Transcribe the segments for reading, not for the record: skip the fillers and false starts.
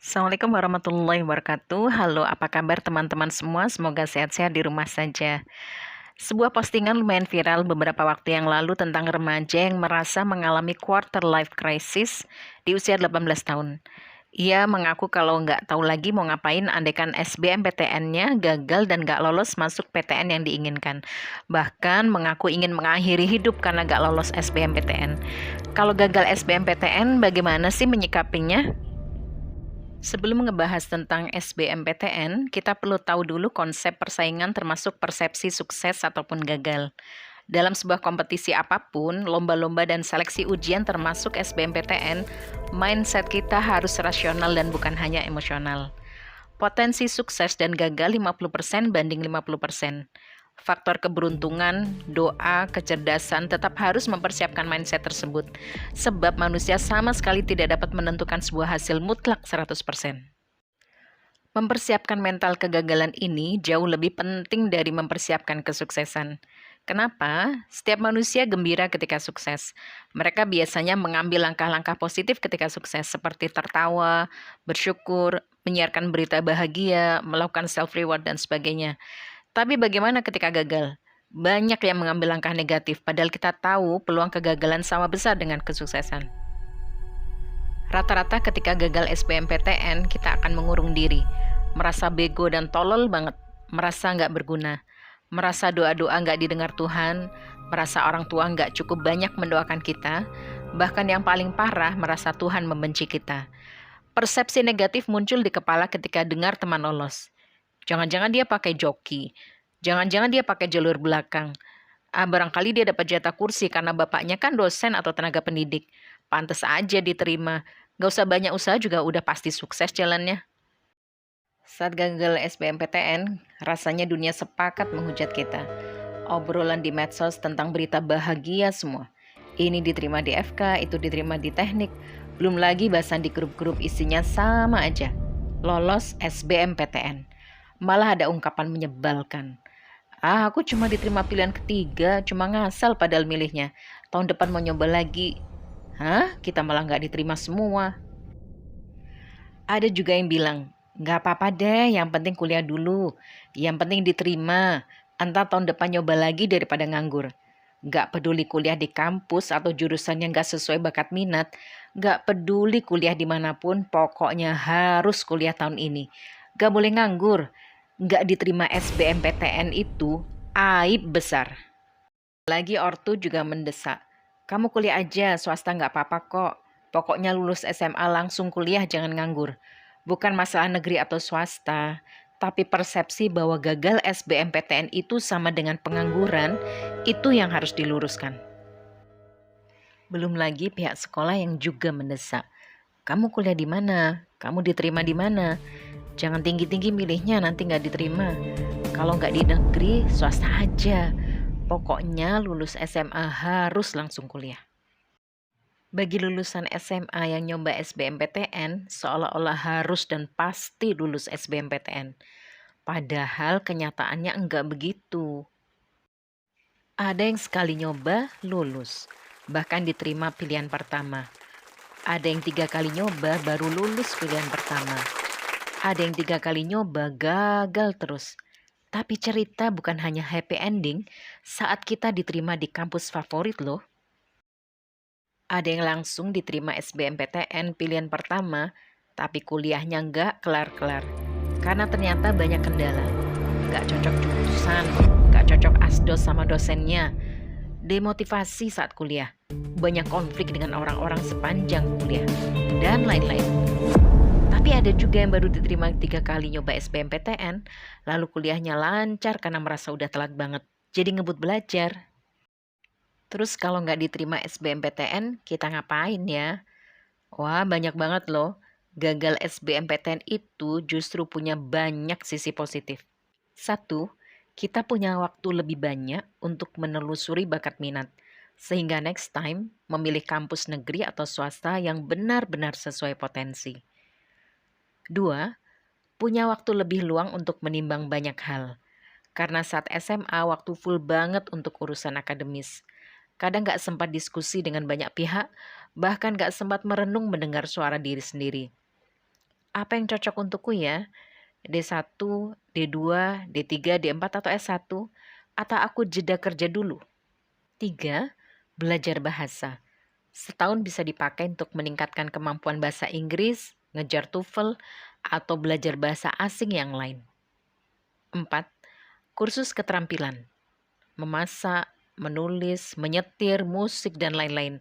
Assalamualaikum warahmatullahi wabarakatuh. Halo, apa kabar teman-teman semua? Semoga sehat-sehat di rumah saja. Sebuah postingan lumayan viral beberapa waktu yang lalu tentang remaja yang merasa mengalami quarter life crisis di usia 18 tahun. Ia mengaku kalau nggak tahu lagi mau ngapain andaikan SBMPTN-nya gagal dan nggak lolos masuk PTN yang diinginkan. Bahkan mengaku ingin mengakhiri hidup karena nggak lolos SBMPTN. Kalau gagal SBMPTN, bagaimana sih menyikapinya? Sebelum ngebahas tentang SBMPTN, kita perlu tahu dulu konsep persaingan termasuk persepsi sukses ataupun gagal. Dalam sebuah kompetisi apapun, lomba-lomba dan seleksi ujian termasuk SBMPTN, mindset kita harus rasional dan bukan hanya emosional. Potensi sukses dan gagal 50% banding 50%. Faktor keberuntungan, doa, kecerdasan tetap harus mempersiapkan mindset tersebut. Sebab manusia sama sekali tidak dapat menentukan sebuah hasil mutlak 100%. Mempersiapkan mental kegagalan ini jauh lebih penting dari mempersiapkan kesuksesan. Kenapa? Setiap manusia gembira ketika sukses. Mereka biasanya mengambil langkah-langkah positif ketika sukses, seperti tertawa, bersyukur, menyiarkan berita bahagia, melakukan self-reward, dan sebagainya. Tapi bagaimana ketika gagal? Banyak yang mengambil langkah negatif, padahal kita tahu peluang kegagalan sama besar dengan kesuksesan. Rata-rata ketika gagal SBMPTN, kita akan mengurung diri, merasa bego dan tolol banget, merasa nggak berguna, merasa doa-doa nggak didengar Tuhan, merasa orang tua nggak cukup banyak mendoakan kita, bahkan yang paling parah merasa Tuhan membenci kita. Persepsi negatif muncul di kepala ketika dengar teman lolos. Jangan-jangan dia pakai joki, jangan-jangan dia pakai jalur belakang. Barangkali dia dapat jatah kursi karena bapaknya kan dosen atau tenaga pendidik. Pantes aja diterima. Gak usah banyak usaha juga udah pasti sukses jalannya. Saat gagal SBMPTN, rasanya dunia sepakat menghujat kita. Obrolan di medsos tentang berita bahagia semua. Ini diterima di FK, itu diterima di teknik. Belum lagi bahasan di grup-grup isinya sama aja. Lolos SBMPTN. Malah ada ungkapan menyebalkan. Aku cuma diterima pilihan ketiga, cuma ngasal padahal milihnya. Tahun depan mau nyoba lagi. Hah? Kita malah nggak diterima semua. Ada juga yang bilang, nggak apa-apa deh, yang penting kuliah dulu. Yang penting diterima. Entar tahun depan nyoba lagi daripada nganggur. Nggak peduli kuliah di kampus atau jurusan yang nggak sesuai bakat minat. Nggak peduli kuliah dimanapun, pokoknya harus kuliah tahun ini. Nggak boleh nganggur. Nggak diterima SBMPTN itu aib besar. Lagi ortu juga mendesak. Kamu kuliah aja, swasta nggak apa-apa kok. Pokoknya lulus SMA langsung kuliah, jangan nganggur. Bukan masalah negeri atau swasta, tapi persepsi bahwa gagal SBMPTN itu sama dengan pengangguran, itu yang harus diluruskan. Belum lagi pihak sekolah yang juga mendesak. Kamu kuliah di mana? Kamu diterima di mana? Jangan tinggi-tinggi milihnya, nanti nggak diterima. Kalau nggak di negeri, swasta aja. Pokoknya lulus SMA harus langsung kuliah. Bagi lulusan SMA yang nyoba SBMPTN, seolah-olah harus dan pasti lulus SBMPTN. Padahal kenyataannya enggak begitu. Ada yang sekali nyoba, lulus. Bahkan diterima pilihan pertama. Ada yang 3 kali nyoba, baru lulus pilihan pertama. Ada yang 3 kali nyoba, gagal terus. Tapi cerita bukan hanya happy ending saat kita diterima di kampus favorit loh. Ada yang langsung diterima SBMPTN pilihan pertama, tapi kuliahnya nggak kelar-kelar. Karena ternyata banyak kendala. Nggak cocok jurusan, nggak cocok asdos sama dosennya. Demotivasi saat kuliah. Banyak konflik dengan orang-orang sepanjang kuliah. Dan lain-lain. Tapi ada juga yang baru diterima 3 kali nyoba SBMPTN, lalu kuliahnya lancar karena merasa udah telat banget. Jadi ngebut belajar. Terus kalau nggak diterima SBMPTN, kita ngapain ya? Wah, banyak banget loh. Gagal SBMPTN itu justru punya banyak sisi positif. Satu, kita punya waktu lebih banyak untuk menelusuri bakat minat. Sehingga next time memilih kampus negeri atau swasta yang benar-benar sesuai potensi. Dua, punya waktu lebih luang untuk menimbang banyak hal. Karena saat SMA waktu full banget untuk urusan akademis. Kadang gak sempat diskusi dengan banyak pihak, bahkan gak sempat merenung mendengar suara diri sendiri. Apa yang cocok untukku ya? D1, D2, D3, D4 atau S1? Atau aku jeda kerja dulu? 3. Belajar bahasa. Setahun bisa dipakai untuk meningkatkan kemampuan bahasa Inggris, ngejar TOEFL, atau belajar bahasa asing yang lain. 4. Kursus keterampilan. Memasak, menulis, menyetir, musik, dan lain-lain.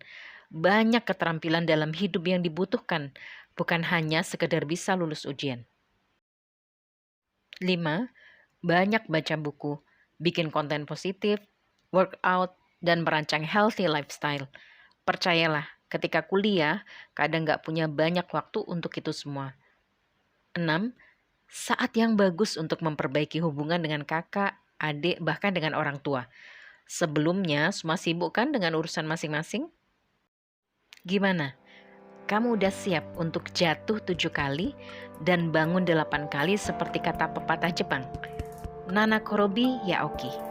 Banyak keterampilan dalam hidup yang dibutuhkan, bukan hanya sekedar bisa lulus ujian. 5. Banyak baca buku, bikin konten positif, workout, dan merancang healthy lifestyle. Percayalah, ketika kuliah, kadang nggak punya banyak waktu untuk itu semua. 6. Saat yang bagus untuk memperbaiki hubungan dengan kakak, adik, bahkan dengan orang tua. Sebelumnya, semua sibuk kan dengan urusan masing-masing? Gimana? Kamu udah siap untuk jatuh 7 kali dan bangun 8 kali seperti kata pepatah Jepang? Nana Korobi ya oki.